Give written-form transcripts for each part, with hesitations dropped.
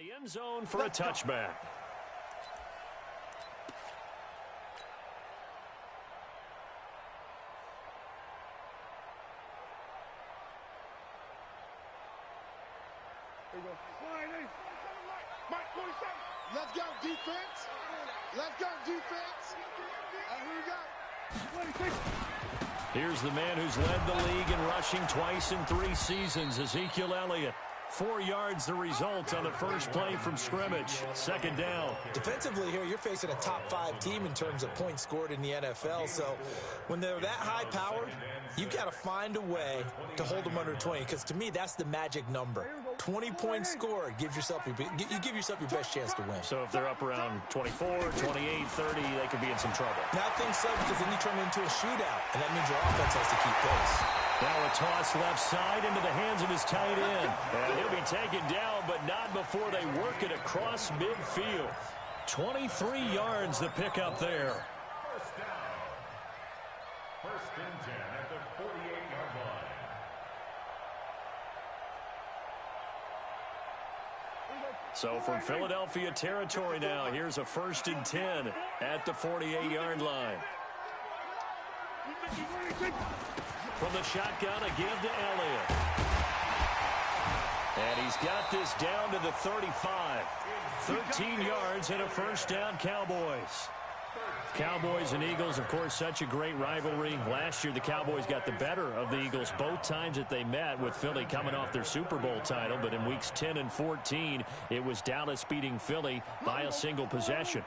the end zone for a touchback. Let's go, defense. Let's go, defense. Here we go. Here's the man who's led the league in rushing twice in 3 seasons, Ezekiel Elliott. 4 yards the result on the first play from scrimmage. Second down. Defensively here, you're facing a top 5 team in terms of points scored in the NFL. So when they're that high-powered, you've got to find a way to hold them under 20. Because to me, that's the magic number. 20 points scored gives yourself you give yourself your best chance to win. So if they're up around 24, 28, 30, they could be in some trouble. Now, I think so, because then you turn it into a shootout, and that means your offense has to keep pace. Now a toss left side into the hands of his tight end. And he'll be taken down, but not before they work it across midfield. 23 yards the pickup there. First down. First and 10 at the 48-yard line. So from Philadelphia territory now, here's a first and 10 at the 48-yard line. From the shotgun, a give to Elliott. And he's got this down to the 35. 13 yards and a first down, Cowboys. Cowboys and Eagles, of course, such a great rivalry. Last year, the Cowboys got the better of the Eagles both times that they met, with Philly coming off their Super Bowl title. But in weeks 10 and 14, it was Dallas beating Philly by a single possession.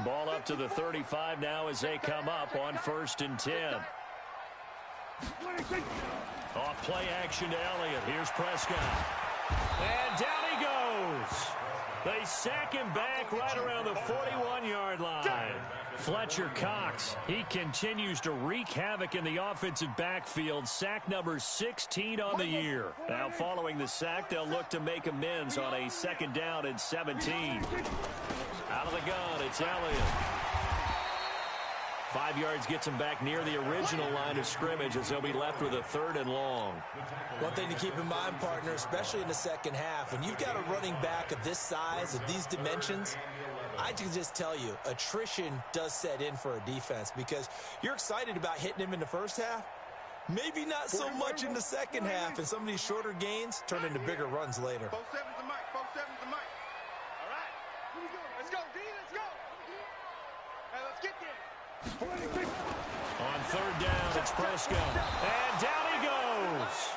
Ball up to the 35 now as they come up on first and 10. Off play action to Elliott. Here's Prescott. And down he goes. They sack him back right around the 41-yard line. Fletcher Cox, he continues to wreak havoc in the offensive backfield. Sack number 16 on the year. Now following the sack, they'll look to make amends on a second down and 17. Out of the gun, it's Elliott. 5 yards gets him back near the original line of scrimmage as they'll be left with a 3rd and long. One thing to keep in mind, partner, especially in the second half, when you've got a running back of this size, of these dimensions, I can just tell you, attrition does set in for a defense, because you're excited about hitting him in the first half. Maybe not so much in the second half, and some of these shorter gains turn into bigger runs later. 4-7's the mic. 4-7's the mic. All right. Here we go. Let's go, D. Let's go. Hey, let's get there. On 3rd down, it's Prescott. And down he goes.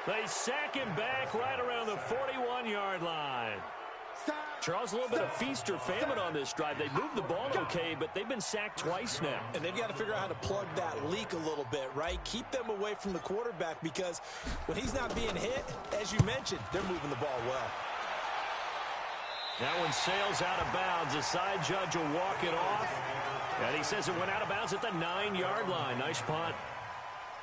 They sack him back right around the 41-yard line. Charles, a little bit of feast or famine on this drive. They moved the ball okay, but they've been sacked twice now. And they've got to figure out how to plug that leak a little bit, right? Keep them away from the quarterback, because when he's not being hit, as you mentioned, they're moving the ball well. That one sails out of bounds. The side judge will walk it off. And he says it went out of bounds at the 9-yard line. Nice punt.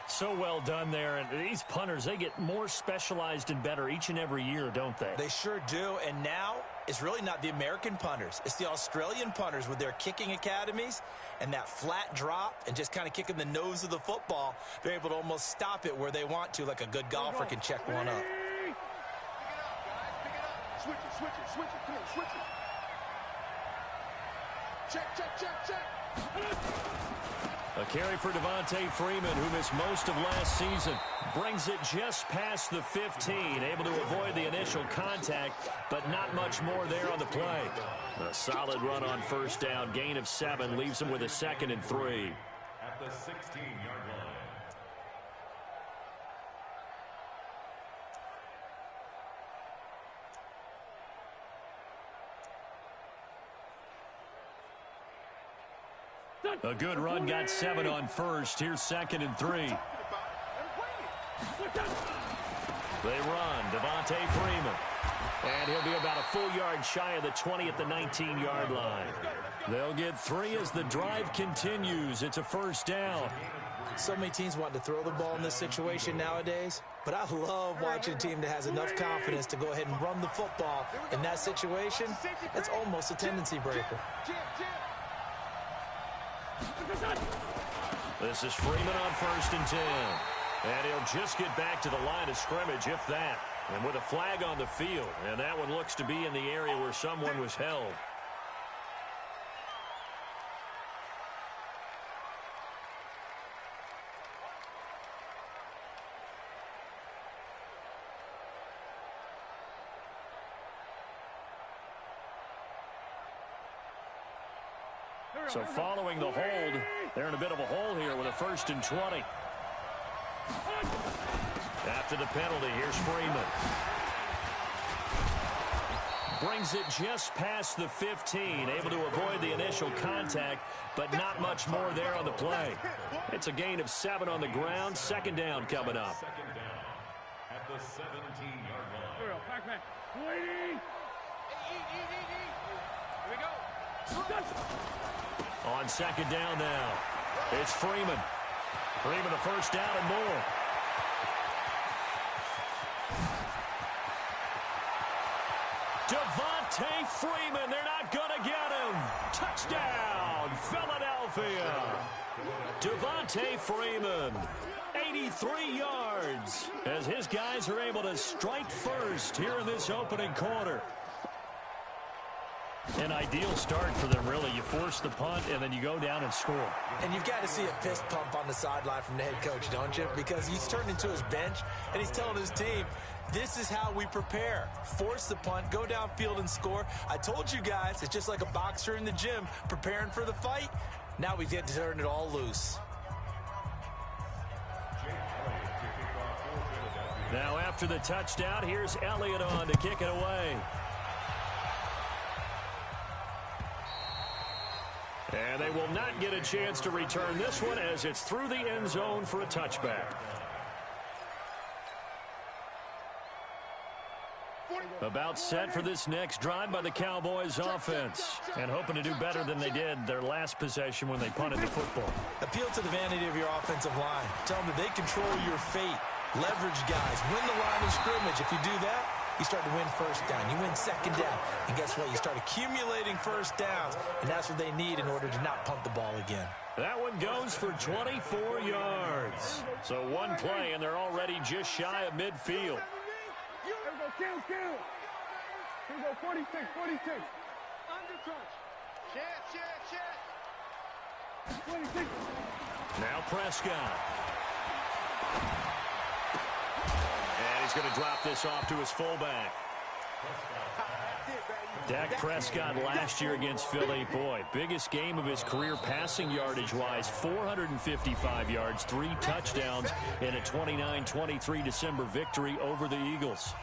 So well done there. And these punters, they get more specialized and better each and every year, don't they? They sure do. And now it's really not the American punters. It's the Australian punters with their kicking academies and that flat drop and just kind of kicking the nose of the football. They're able to almost stop it where they want to, like a good golfer can check one up. Pick it up, guys. Pick it up. Switch it, switch it, switch it. Come on, switch it. Check, check, check, check. A carry for Devontae Freeman, who missed most of last season. Brings it just past the 15. Able to avoid the initial contact, but not much more there on the play. A solid run on first down. Gain of 7 leaves him with a 2nd and 3. At the 16-yard line. A good run, got 7 on first. Here's 2nd and 3. They run. Devontae Freeman. And he'll be about a full yard shy of the 20 at the 19-yard line. They'll get 3 as the drive continues. It's a first down. So many teams want to throw the ball in this situation nowadays, but I love watching a team that has enough confidence to go ahead and run the football in that situation. That's almost a tendency breaker. This is Freeman on 1st and 10. And he'll just get back to the line of scrimmage, if that. And with a flag on the field, and that one looks to be in the area where someone was held. So following the hold, they're in a bit of a hole here with a 1st and 20. After the penalty, here's Freeman. Brings it just past the 15, able to avoid the initial contact, but not much more there on the play. It's a gain of 7 on the ground. 2nd down coming up. 2nd down at the 17-yard line. Here we go. On 2nd down now, it's Freeman. Freeman, a 1st down and more. Devontae Freeman, they're not going to get him. Touchdown, Philadelphia. Devontae Freeman, 83 yards, as his guys are able to strike first here in this opening quarter. An ideal start for them, really. You force the punt, and then you go down and score. And you've got to see a fist pump on the sideline from the head coach, don't you? Because he's turned into his bench, and he's telling his team, this is how we prepare. Force the punt, go downfield and score. I told you guys, it's just like a boxer in the gym preparing for the fight. Now we get to turn it all loose. Now after the touchdown, here's Elliott on to kick it away. And they will not get a chance to return this one as it's through the end zone for a touchback. About set for this next drive by the Cowboys offense. And hoping to do better than they did their last possession when they punted the football. Appeal to the vanity of your offensive line. Tell them that they control your fate. Leverage guys. Win the line of scrimmage. If you do that, you start to win 1st down. You win 2nd down. And guess what? You start accumulating 1st downs. And that's what they need in order to not punt the ball again. That one goes for 24 yards. So one play, and they're already just shy of midfield. Here we go, 46. Under touch. Chance. 26. Now Prescott. And he's going to drop this off to his fullback. Dak Prescott last year against Philly, boy, biggest game of his career passing yardage-wise, 455 yards, 3 touchdowns in a 29-23 December victory over the Eagles.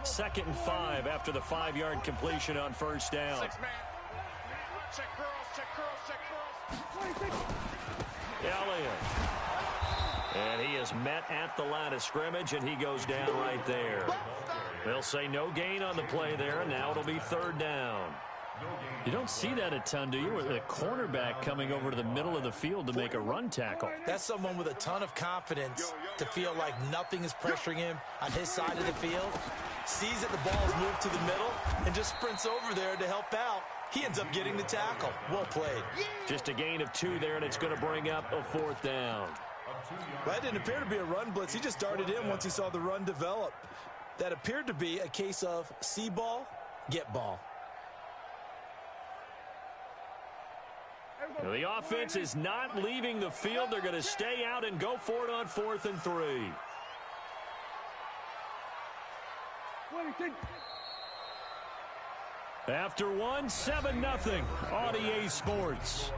2nd and 5 after the 5-yard completion on 1st down. Check curls. Elliott. And he is met at the line of scrimmage, and he goes down right there. They'll say no gain on the play there, and now it'll be 3rd down. You don't see that a ton, do you? With a cornerback coming over to the middle of the field to make a run tackle. That's someone with a ton of confidence to feel like nothing is pressuring him on his side of the field. Sees that the ball's moved to the middle and just sprints over there to help out. He ends up getting the tackle. Well played. Just a gain of 2 there, and it's going to bring up a 4th down. Well, that didn't appear to be a run blitz. He just darted in once he saw the run develop. That appeared to be a case of see ball, get ball. Now, the offense is not leaving the field. They're going to stay out and go for it on 4th and 3. After one, 7-0 on EA Sports.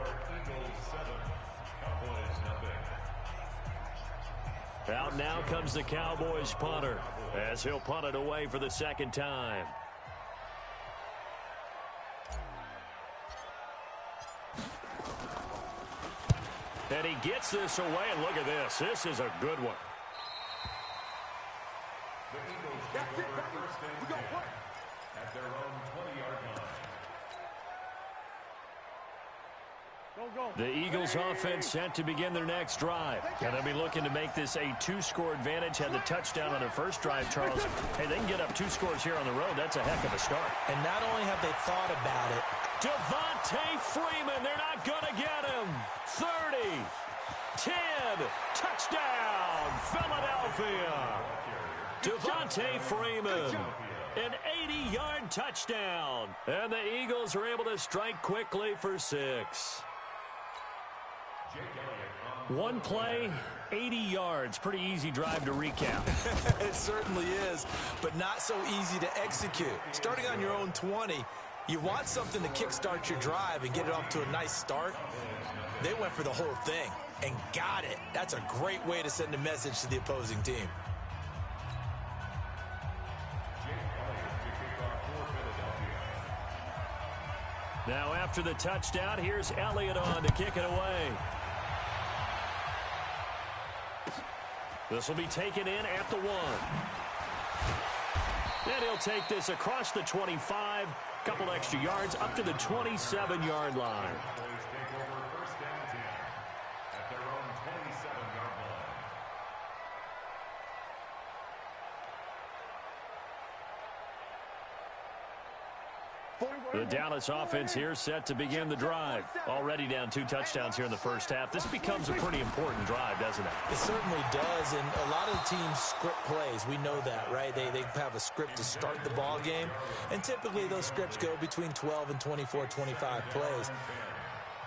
Out now comes the Cowboys punter as he'll punt it away for the 2nd time. And he gets this away, and look at this. This is a good one. At their own 20-yard line. The Eagles offense set to begin their next drive. And they'll be looking to make this a 2-score advantage. Had the touchdown on their first drive, Charles. Hey, they can get up 2 scores here on the road. That's a heck of a start. And not only have they thought about it. Devontae Freeman, they're not going to get him. 30, 10, touchdown, Philadelphia. Devontae Freeman. An 80-yard touchdown. And the Eagles are able to strike quickly for 6. One play, 80 yards. Pretty easy drive to recap. It certainly is, but not so easy to execute. Starting on your own 20, you want something to kickstart your drive and get it off to a nice start. They went for the whole thing and got it. That's a great way to send a message to the opposing team. Now after the touchdown, here's Elliott on to kick it away. This will be taken in at the 1. And he'll take this across the 25, couple extra yards up to the 27-yard line. The Dallas offense here set to begin the drive. Already down 2 touchdowns here in the first half. This becomes a pretty important drive, doesn't it? It certainly does, and a lot of the teams script plays. We know that, right? They have a script to start the ball game, and typically those scripts go between 12 and 24, 25 plays.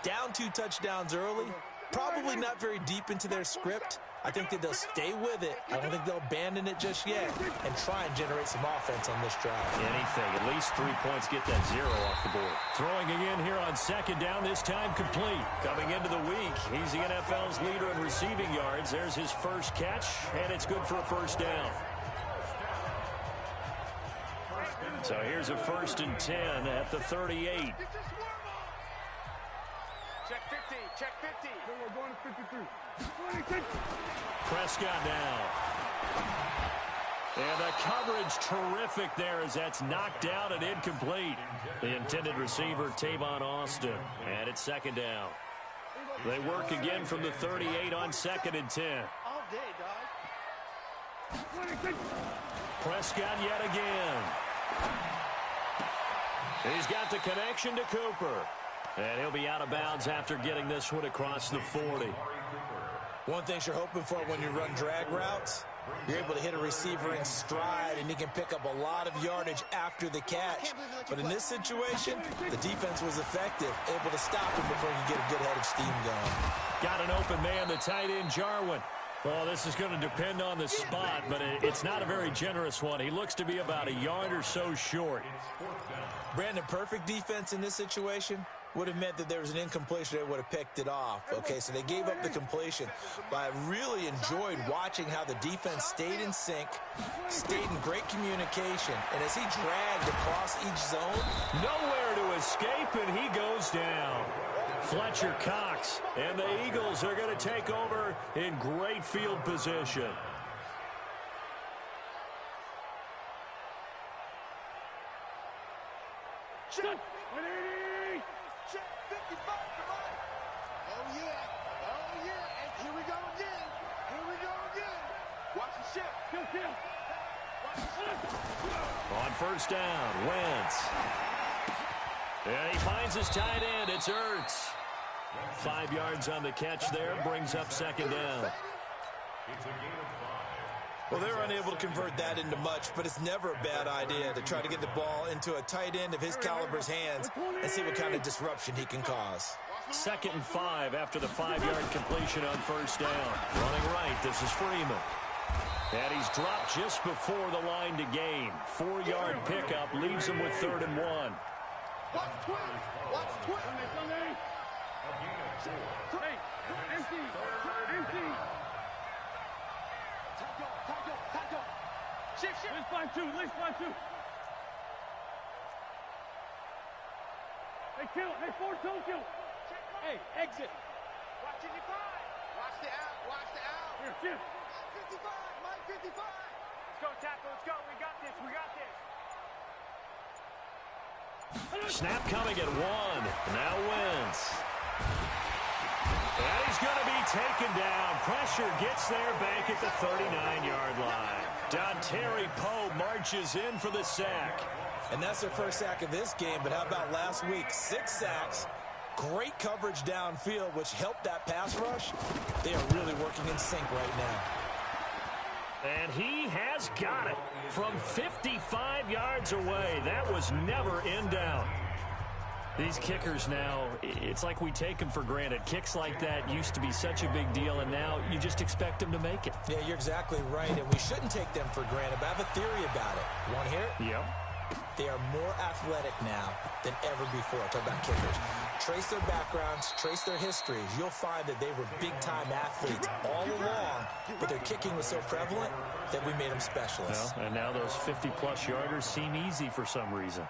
Down 2 touchdowns early, probably not very deep into their script. I think that they'll stay with it. I don't think they'll abandon it just yet and try and generate some offense on this drive. Anything. At least 3 points, get that 0 off the board. Throwing again here on second down, this time complete. Coming into the week, he's the NFL's leader in receiving yards. There's his first catch, and it's good for a first down. So here's a 1st and 10 at the 38. Check 50, check 50. We're going to 53. Prescott now. And the coverage terrific there as that's knocked out and incomplete. The intended receiver, Tavon Austin. And it's 2nd down. They work again from the 38 on 2nd and 10. All day, dog. Prescott yet again. He's got the connection to Cooper. And he'll be out of bounds after getting this one across the 40. One thing you're hoping for when you run drag routes, you're able to hit a receiver in stride, and he can pick up a lot of yardage after the catch. But in this situation, the defense was effective, able to stop him before he could get a good head of steam going. Got an open man, the tight end, Jarwin. Well, this is going to depend on the spot, but it's not a very generous one. He looks to be about a yard or so short. Brandon, perfect defense in this situation would have meant that there was an incompletion. They would have picked it off. Okay, so they gave up the completion. But I really enjoyed watching how the defense stayed in sync, stayed in great communication, and as he dragged across each zone, nowhere to escape, and he goes down. Fletcher Cox, and the Eagles are going to take over in great field position. Check 180. Check 55. Come on. Oh, yeah. Oh, yeah. And here we go again. Here we go again. Watch the shift. Watch the shift. On 1st down, Wentz. And he finds his tight end. It's Ertz. 5 yards on the catch there. Brings up 2nd down. well, they're unable to convert that into much, but it's never a bad idea to try to get the ball into a tight end of his caliber's hands and see what kind of disruption he can cause. 2nd and 5 after the 5-yard completion on 1st down. Running right, this is Freeman. And he's dropped just before the line to gain. 4-yard pickup leaves him with 3rd and 1. Watch twin. Watch twin. Hey, empty. Empty. Tackle. Shift. Let's find 2. Hey, kill. Hey, 4-2 kill. Hey, exit. Watch 55. Watch the out. Here, shift. Mike 55. Let's go, tackle. Let's go. We got this. Snap coming at 1. Now Wentz. And he's going to be taken down. Pressure gets there back at the 39-yard line. Dontari Poe marches in for the sack. And that's their first sack of this game, but how about last week? 6 sacks, great coverage downfield, which helped that pass rush. They are really working in sync right now. And he has got it from 55 yards away. That was never in doubt. These kickers now, it's like we take them for granted. Kicks like that used to be such a big deal, and now you just expect them to make it. Yeah, you're exactly right, and we shouldn't take them for granted, but I have a theory about it. You want to hear it? Yep. They are more athletic now than ever before. Talk about kickers. Trace their backgrounds, trace their histories. You'll find that they were big-time athletes all along, but their kicking was so prevalent that we made them specialists. Well, and now those 50-plus yarders seem easy for some reason.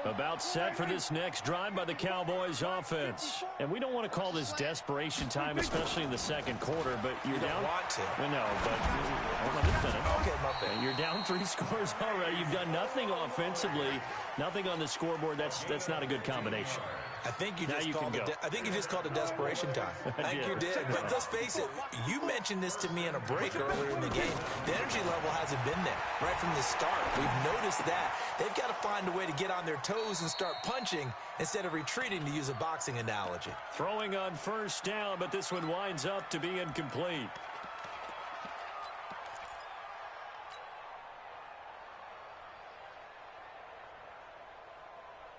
About set for this next drive by the Cowboys offense. And we don't want to call this desperation time, especially in the second quarter, but you're down. You don't want to. We know, but hold on, let me finish. Okay, my bad. You're down 3 scores already. You've done nothing offensively, nothing on the scoreboard. That's not a good combination. I think you just called it desperation time. I think you did. But let's face it, you mentioned this to me in a break earlier in the game. The energy level hasn't been there right from the start. We've noticed that. They've got to find a way to get on their toes and start punching instead of retreating, to use a boxing analogy. Throwing on first down, but this one winds up to be incomplete.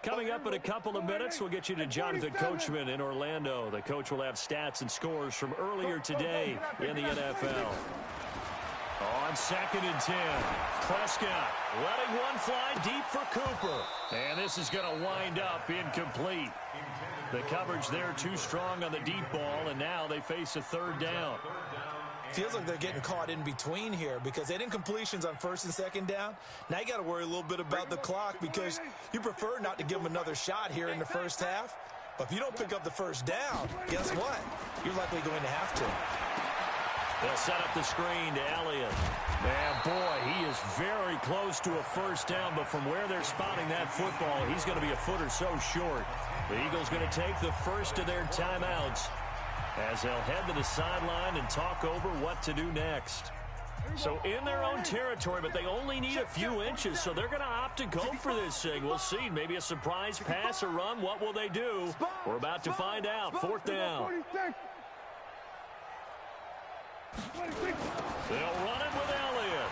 Coming up in a couple of minutes, we'll get you to Jonathan Coachman in Orlando. The coach will have stats and scores from earlier today in the NFL. On 2nd and 10, Prescott letting one fly deep for Cooper. And this is going to wind up incomplete. The coverage there too strong on the deep ball, and now they face a 3rd down. Feels like they're getting caught in between here because they did incompletions on 1st and 2nd down. Now you got to worry a little bit about the clock because you prefer not to give them another shot here in the first half. But if you don't pick up the 1st down, guess what? You're likely going to have to. They'll set up the screen to Elliott. And boy, he is very close to a 1st down, but from where they're spotting that football, he's going to be a foot or so short. The Eagles going to take the first of their timeouts as they'll head to the sideline and talk over what to do next. So in their own territory, but they only need a few inches, so they're going to opt to go for this thing. We'll see. Maybe a surprise pass or run. What will they do? We're about to find out. 4th down. They'll run it with Elliott.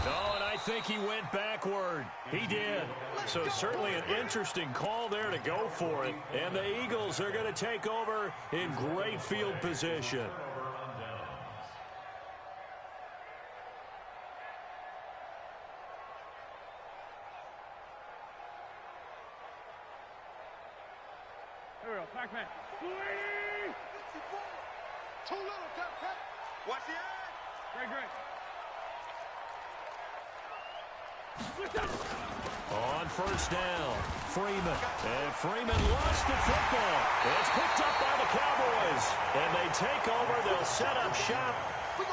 Oh, and I think he went backward. He did. So certainly an interesting call there to go for it. And the Eagles are going to take over in great field position. Here we go, Pac-Man. Too little, Pat. Watch the eye. Great. On 1st down, Freeman. And Freeman lost the football. It's picked up by the Cowboys. And they take over. They'll set up shop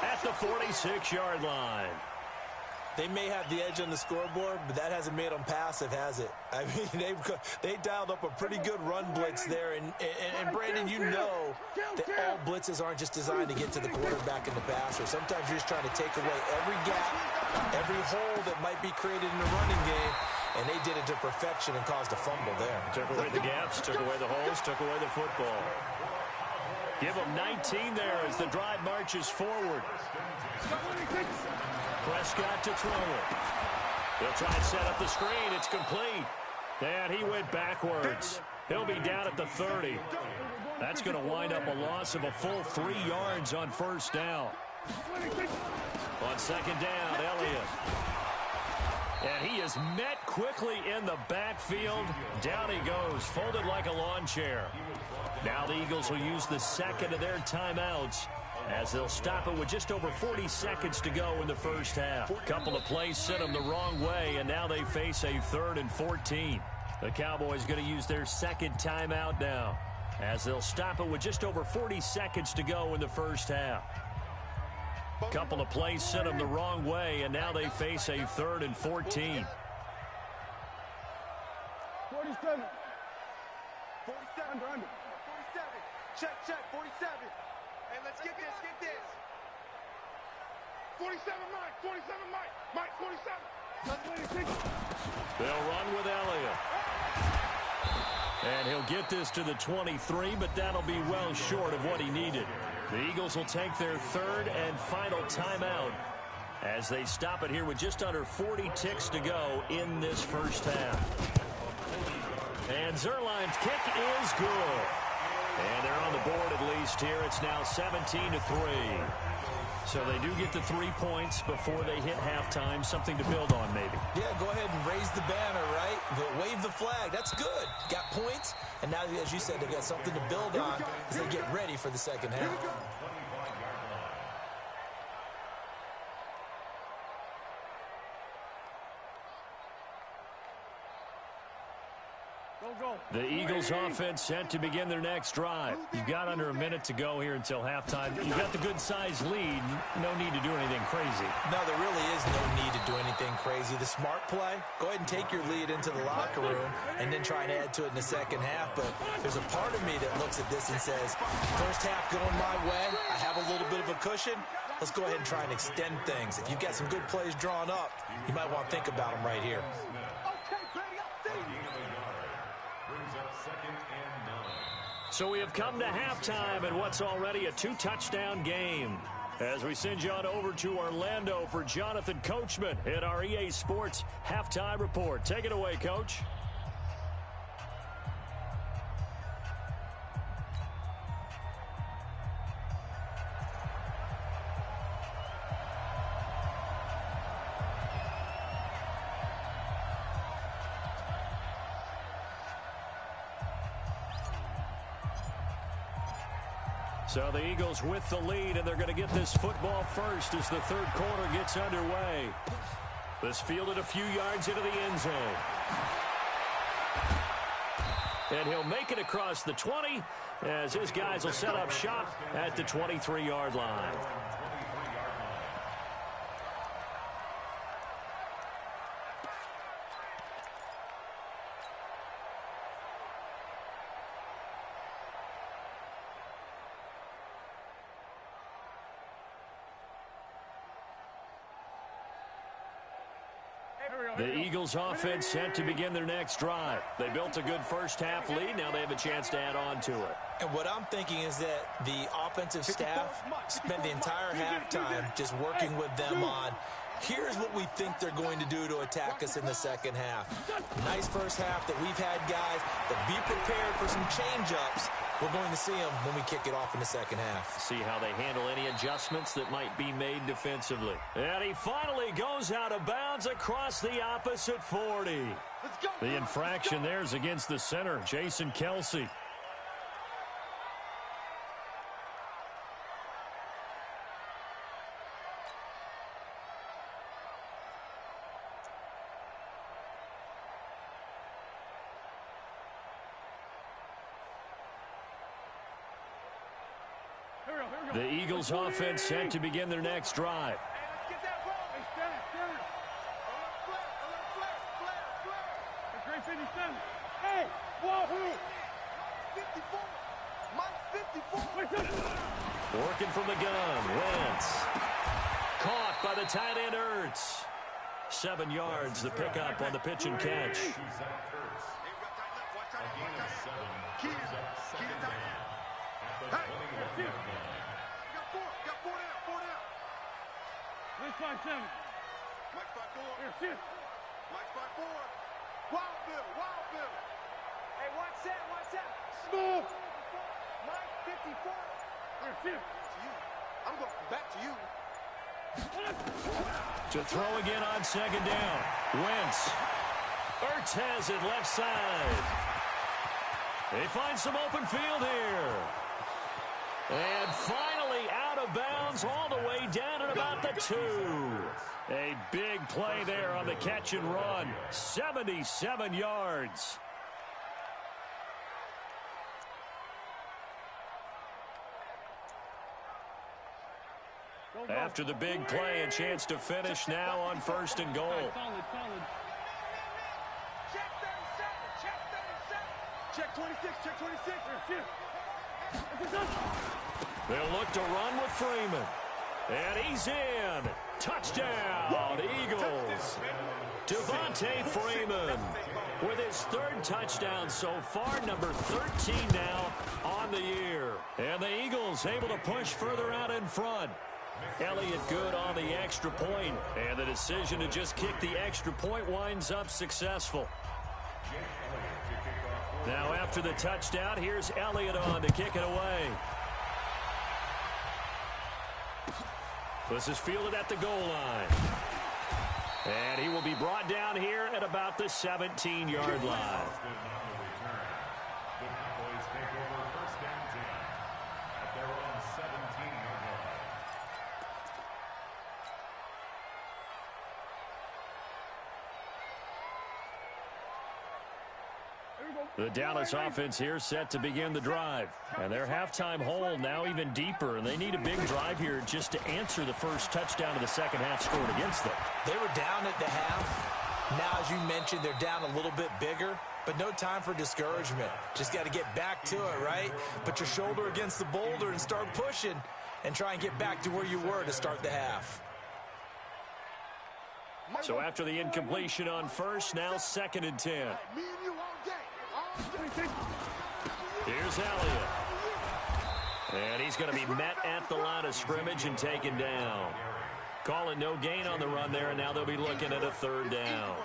at the 46-yard line. They may have the edge on the scoreboard, but that hasn't made them passive, has it? I mean, they dialed up a pretty good run blitz there. And Brandon, you know that all blitzes aren't just designed to get to the quarterback in the passer. Sometimes you're just trying to take away every gap, every hole that might be created in the running game, and they did it to perfection and caused a fumble there. Took away the gaps, took away the holes, took away the football. Give them 19 there as the drive marches forward. Prescott to throw it. They'll try and set up the screen. It's complete. And he went backwards. He'll be down at the 30. That's going to wind up a loss of a full 3 yards on 1st down. On 2nd down, Elliott. And he is met quickly in the backfield. Down he goes, folded like a lawn chair. Now the Eagles will use the 2nd of their timeouts as they'll stop it with just over 40 seconds to go in the first half. Couple of plays sent them the wrong way, and now they face a 3rd and 14. The Cowboys going to use their 2nd timeout now as they'll stop it with just over 40 seconds to go in the first half. Couple of plays sent them the wrong way, and now they face a 3rd and 14. 47. 47. 47. Check. 47. Hey, let's get this. 47, Mike. 47, Mike. 47. They'll run with Elliott. And he'll get this to the 23, but that'll be well short of what he needed. The Eagles will take their third and final timeout as they stop it here with just under 40 ticks to go in this first half. And Zerline's kick is good. And they're on the board at least here. It's now 17-3. So they do get the 3 points before they hit halftime. Something to build on, maybe. Yeah, go ahead and raise the banner, right? Wave the flag. That's good. Got points. And now, as you said, they've got something to build on as they get ready for the second half. The Eagles offense set to begin their next drive. You've got under a minute to go here until halftime. You've got the good-sized lead. No need to do anything crazy. No, there really is no need to do anything crazy. The smart play, go ahead and take your lead into the locker room and then try and add to it in the second half. But there's a part of me that looks at this and says, first half going my way. I have a little bit of a cushion. Let's go ahead and try and extend things. If you've got some good plays drawn up, you might want to think about them right here. So we have come to halftime in what's already a 2-touchdown game. As we send you on over to Orlando for Jonathan Coachman at our EA Sports Halftime Report. Take it away, Coach. So the Eagles with the lead, and they're going to get this football first as the third quarter gets underway. This fielded a few yards into the end zone. And he'll make it across the 20 as his guys will set up shop at the 23-yard line. The Eagles offense set to begin their next drive. They built a good first half lead. Now they have a chance to add on to it. And what I'm thinking is that the offensive staff spent the entire halftime just working with them on, here's what we think they're going to do to attack us in the second half. Nice first half that we've had, guys, but be prepared for some change-ups. We're going to see them when we kick it off in the second half. See how they handle any adjustments that might be made defensively. And he finally goes out of bounds across the opposite 40. The infraction there is against the center, Jason Kelsey. The Eagles offense set to begin their next drive. Hey, working from the gun, Wentz. Caught by the tight end, Ertz. 7 yards, the pickup on the pitch and catch. Mike 5-7. Mike 5-4. Here, shift. Mike 5-4. Wild Bill, Wild Bill. Hey, watch that, watch that. Smooth. Mike 54. Here, shift. To you. I'm going back to you. To throw again on second down. Wentz. Ertz has it left side. They find some open field here. And finally out of bounds all the way down at about the 2. A big play there on the catch and run. 77 yards. After the big play, a chance to finish now on 1st and goal. Solid. Check 37. Check 37. Check 26. Check 26. Here, shift. They'll look to run with Freeman. And he's in. Touchdown, Eagles. Devontae Freeman with his third touchdown so far, number 13 now on the year. And the Eagles able to push further out in front. Elliott good on the extra point, and the decision to just kick the extra point winds up successful. Now after the touchdown, here's Elliott on to kick it away. This is fielded at the goal line. And he will be brought down here at about the 17-yard line. The Dallas offense here set to begin the drive. And their halftime hole now even deeper. And they need a big drive here just to answer the first touchdown of the second half scored against them. They were down at the half. Now, as you mentioned, they're down a little bit bigger. But no time for discouragement. Just got to get back to it, right? Put your shoulder against the boulder and start pushing. And try and get back to where you were to start the half. So after the incompletion on first, now 2nd and 10. Here's Elliott. And he's going to be met at the line of scrimmage and taken down. Call it no gain on the run there, and now they'll be looking at a 3rd down.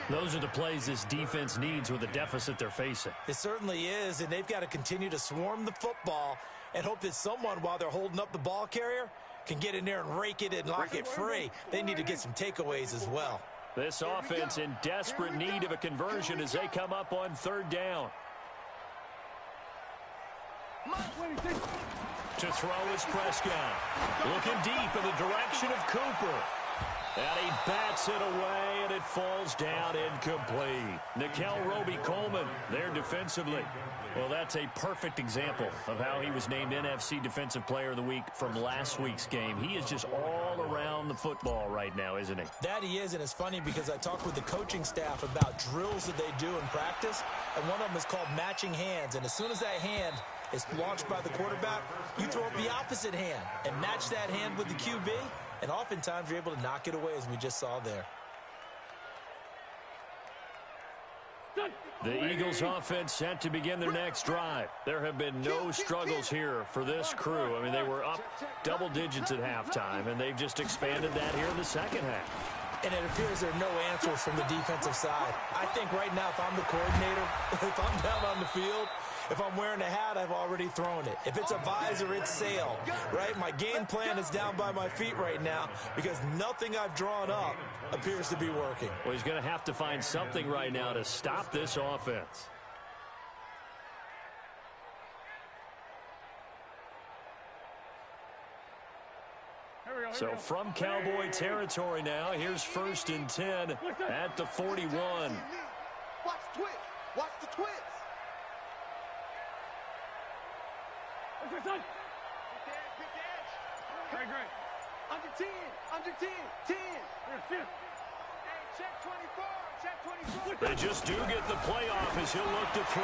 Those are the plays this defense needs with the deficit they're facing. It certainly is, and they've got to continue to swarm the football and hope that someone, while they're holding up the ball carrier, can get in there and rake it and lock it free. They need to get some takeaways as well. This offense in desperate need of a conversion as they come up on 3rd down. To throw is Prescott. Looking deep in the direction of Cooper. And he bats it away, and it falls down incomplete. Nickel Roby-Coleman there defensively. Well, that's a perfect example of how he was named NFC Defensive Player of the Week from last week's game. He is just all around the football right now, isn't he? That he is, and it's funny because I talked with the coaching staff about drills that they do in practice, and one of them is called matching hands. And as soon as that hand is launched by the quarterback, you throw up the opposite hand and match that hand with the QB, and oftentimes you're able to knock it away, as we just saw there. The Eagles offense set to begin their next drive. There have been no struggles here for this crew. I mean, they were up double digits at halftime, and they've just expanded that here in the second half. And it appears there are no answers from the defensive side. I think right now, if I'm the coordinator, if I'm down on the field, if I'm wearing a hat, I've already thrown it. If it's a visor, it's sail, right? My game plan is down by my feet right now because nothing I've drawn up appears to be working. Well, he's going to have to find something right now to stop this offense. So from Cowboy territory now, here's 1st and 10 at the 41. Watch the twist. Watch the twist. Good dash. Great. Under 10. Under 10. 10. Hey, check 24. Check 24. They just do get the playoff as he'll look to throw.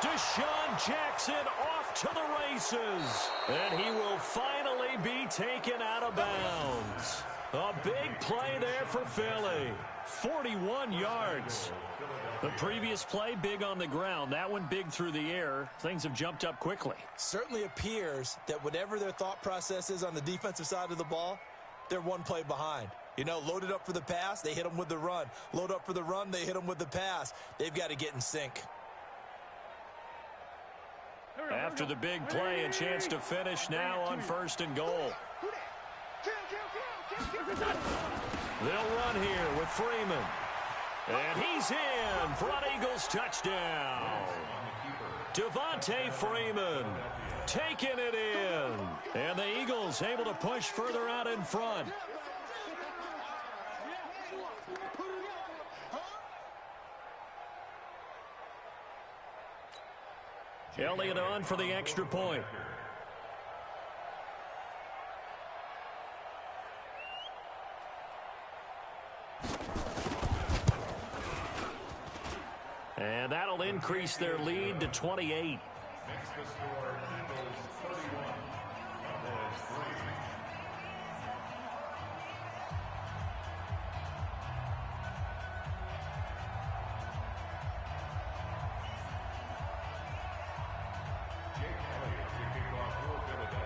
Deshaun Jackson off to the races. And he will finally be taken out of bounds. A big play there for Philly. 41 yards. The previous play, big on the ground. That one big through the air. Things have jumped up quickly. Certainly appears that whatever their thought process is on the defensive side of the ball, they're one play behind. You know, loaded up for the pass, they hit them with the run. Load up for the run, they hit them with the pass. They've got to get in sync. After the big play, a chance to finish now on 1st and goal. They'll run here with Freeman. And he's in for an Eagles touchdown. Devontae Freeman taking it in. And the Eagles able to push further out in front. Elliott on for the extra point. And that'll increase their lead to 28.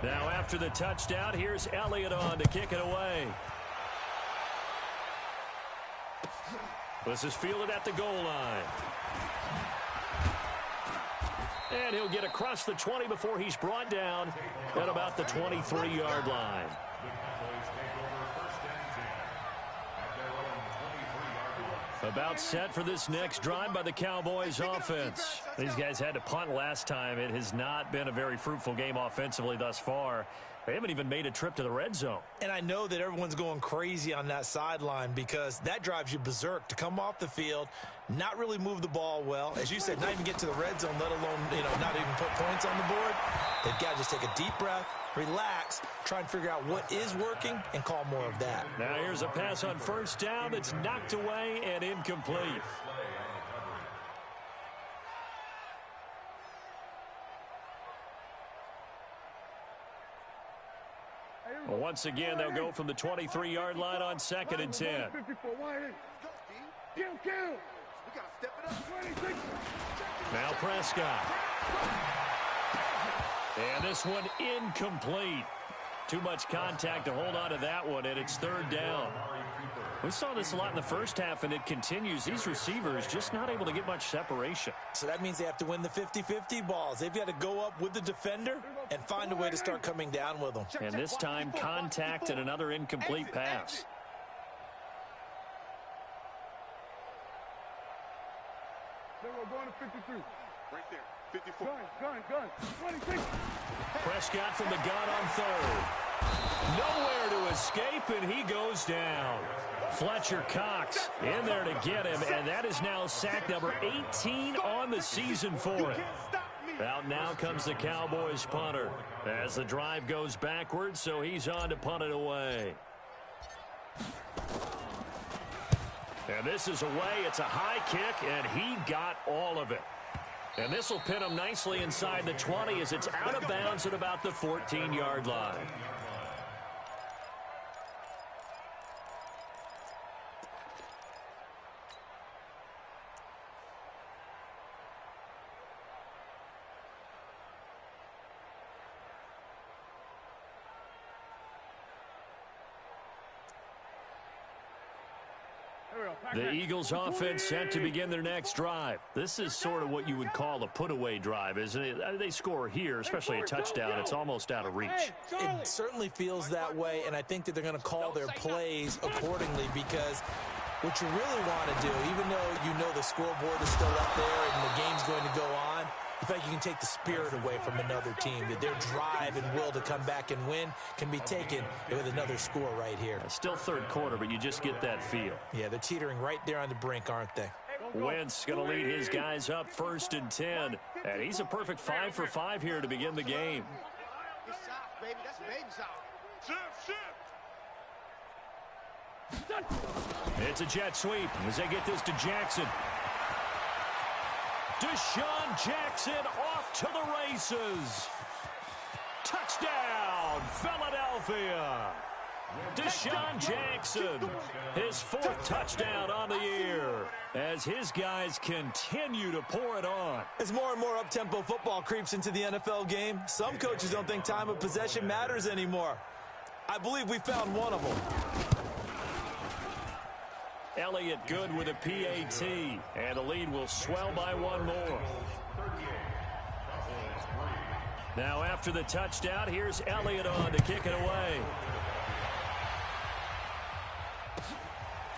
Now after the touchdown, here's Elliott on to kick it away. This is fielded at the goal line. And he'll get across the 20 before he's brought down at about the 23-yard line. About set for this next drive by the Cowboys offense. These guys had to punt last time. It has not been a very fruitful game offensively thus far. They haven't even made a trip to the red zone. And I know that everyone's going crazy on that sideline because that drives you berserk to come off the field, not really move the ball well. As you said, not even get to the red zone, let alone, not even put points on the board. They've got to just take a deep breath, relax, try and figure out what is working, and call more of that. Now here's a pass on first down that's knocked away and incomplete. Once again, they'll go from the 23-yard line on 2nd and 10. Now Prescott. And this one incomplete. Too much contact to hold on to that one, and it's 3rd down. We saw this a lot in the first half, and it continues. These receivers just not able to get much separation. So that means they have to win the 50-50 balls. They've got to go up with the defender and find a way to start coming down with them. And this time, contact and another incomplete pass. We're going to 53. Right there. 54. Gun. 26. Prescott from the gun on 3rd. Nowhere to escape, and he goes down. Fletcher Cox in there to get him, and that is now sack number 18 on the season for him. Out now comes the Cowboys punter as the drive goes backwards, so he's on to punt it away. And this is away. It's a high kick, and he got all of it. And this will pin him nicely inside the 20 as it's out of bounds at about the 14-yard line. The Eagles offense set to begin their next drive. This is sort of what you would call a put-away drive, isn't it? They score here, especially a touchdown. It's almost out of reach. It certainly feels that way, and I think that they're going to call their plays accordingly because what you really want to do, even though you know the scoreboard is still up there and the game's going to go on, in fact, you can take the spirit away from another team. That their drive and will to come back and win can be taken with another score right here. It's still 3rd quarter, but you just get that feel. Yeah, they're teetering right there on the brink, aren't they? Wentz going to lead his guys up 1st and 10. And he's a perfect 5 for 5 here to begin the game. Good shot, baby. That's baby shot. It's a jet sweep as they get this to Jackson. Deshaun Jackson off to the races. Touchdown, Philadelphia. Deshaun Jackson, his 4th touchdown on the year as his guys continue to pour it on. As more and more up-tempo football creeps into the NFL game, some coaches don't think time of possession matters anymore. I believe we found one of them. Elliott good with a PAT, and the lead will swell by 1 more. Now after the touchdown, here's Elliott on to kick it away.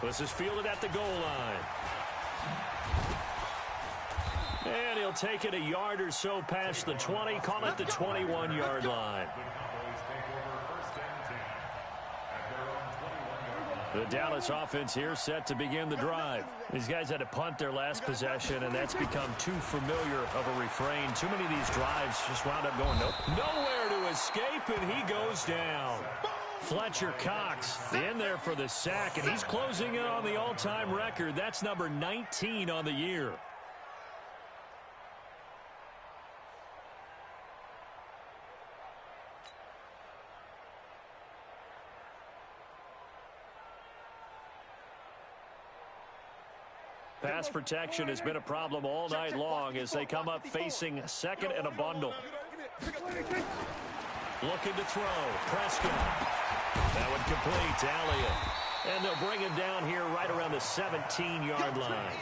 This is fielded at the goal line. And he'll take it a yard or so past the 20, call it the 21-yard line. The Dallas offense here set to begin the drive. These guys had to punt their last possession, and that's become too familiar of a refrain. Too many of these drives just wound up going nowhere to escape, and he goes down. Fletcher Cox in there for the sack, and he's closing in on the all-time record. That's number 19 on the year. Pass protection has been a problem all night long as they come up facing 2nd and a bundle. Looking to throw. Prescott. That would complete to Elliott. And they'll bring him down here right around the 17-yard line.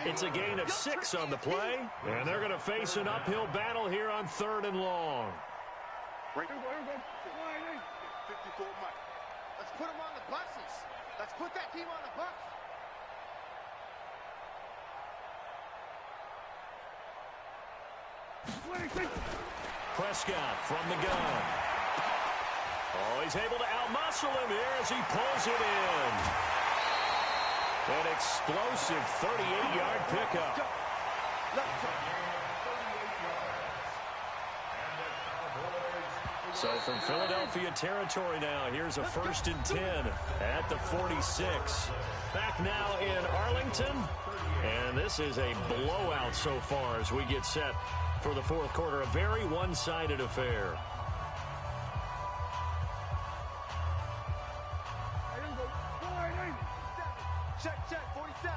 It's a gain of 6 on the play. And they're going to face an uphill battle here on 3rd and long. 54 Mike. Let's put him on the buses. Let's put that team on the bus. Prescott from the gun. Oh, he's able to outmuscle him here as he pulls it in. An explosive 38-yard pickup. So from Philadelphia territory now, here's a 1st and 10 at the 46. Back now in Arlington. And this is a blowout so far as we get set for the 4th quarter. A very one-sided affair. Check, 47.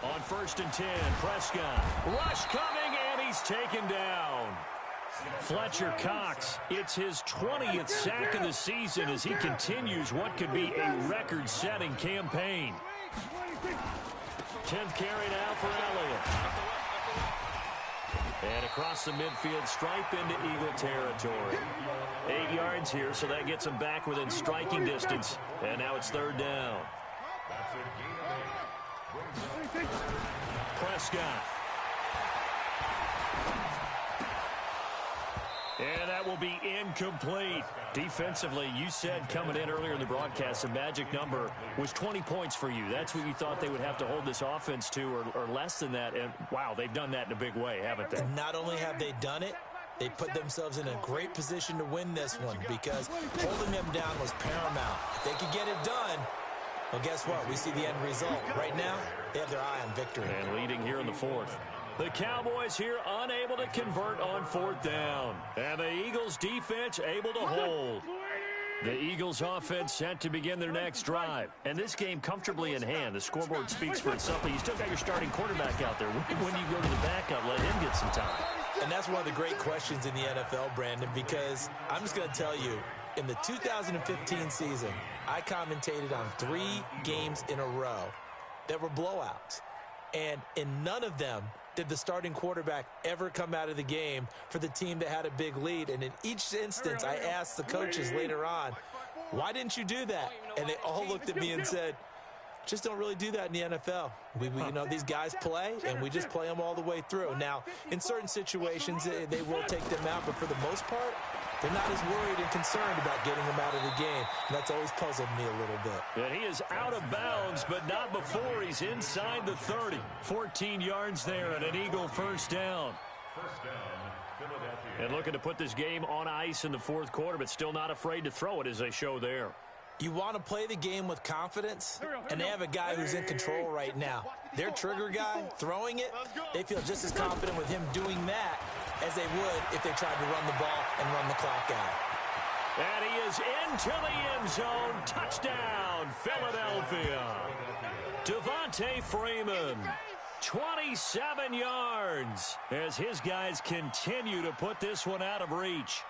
On 1st and 10, Prescott. Rush coming, and he's taken down. Fletcher Cox, it's his 20th sack of the season as he continues what could be a record-setting campaign. 10th carry now for Elliott. And across the midfield stripe into Eagle territory. 8 yards here, so that gets him back within striking distance. And now it's 3rd down. Prescott. And that will be incomplete. Defensively, you said coming in earlier in the broadcast, the magic number was 20 points for you. That's what you thought they would have to hold this offense to, or less than that. And, wow, they've done that in a big way, haven't they? And not only have they done it, they put themselves in a great position to win this one because holding them down was paramount. If they could get it done, well, guess what? We see the end result. Right now, they have their eye on victory. And leading here in the 4th. The Cowboys here unable to convert on 4th down. And the Eagles defense able to hold. The Eagles offense set to begin their next drive. And this game comfortably in hand. The scoreboard speaks for itself, but you still got your starting quarterback out there. When you go to the backup, let him get some time. And that's one of the great questions in the NFL, Brandon, because I'm just going to tell you, in the 2015 season, I commentated on 3 games in a row that were blowouts. And in none of them did the starting quarterback ever come out of the game for the team that had a big lead. And in each instance, I asked the coaches later on, why didn't you do that? And they all looked at me and said, just don't really do that in the NFL. You know, these guys play, and we just play them all the way through. Now, in certain situations, they will take them out, but for the most part, they're not as worried and concerned about getting them out of the game. And that's always puzzled me a little bit. And he is out of bounds, but not before he's inside the 30. 14 yards there and an Eagle 1st down. And looking to put this game on ice in the 4th quarter, but still not afraid to throw it as they show there. You want to play the game with confidence, and they have a guy who's in control right now. Their trigger guy, throwing it, they feel just as confident with him doing that as they would if they tried to run the ball and run the clock out. And he is into the end zone. Touchdown, Philadelphia. Devontae Freeman, 27 yards as his guys continue to put this one out of reach.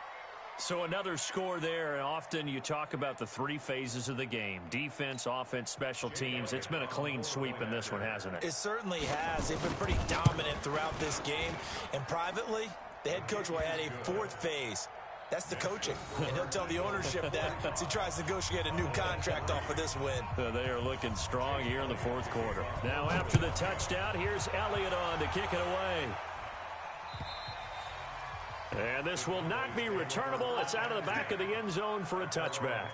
So another score there. Often you talk about the 3 phases of the game. Defense, offense, special teams. It's been a clean sweep in this one, hasn't it? It certainly has. They've been pretty dominant throughout this game. And privately, the head coach will add a 4th phase. That's the coaching. And he'll tell the ownership that as he tries to negotiate a new contract off of this win. They are looking strong here in the 4th quarter. Now after the touchdown, here's Elliott on to kick it away. And this will not be returnable. It's out of the back of the end zone for a touchback.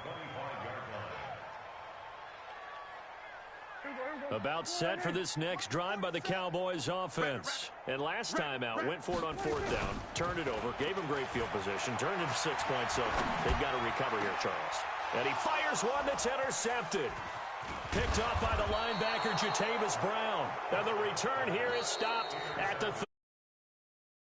About set for this next drive by the Cowboys offense. And last time out, went for it on 4th down, turned it over, gave him great field position, turned into 6 points, so they've got to recover here, Charles. And he fires one that's intercepted. Picked off by the linebacker, Jatavis Brown. And the return here is stopped at the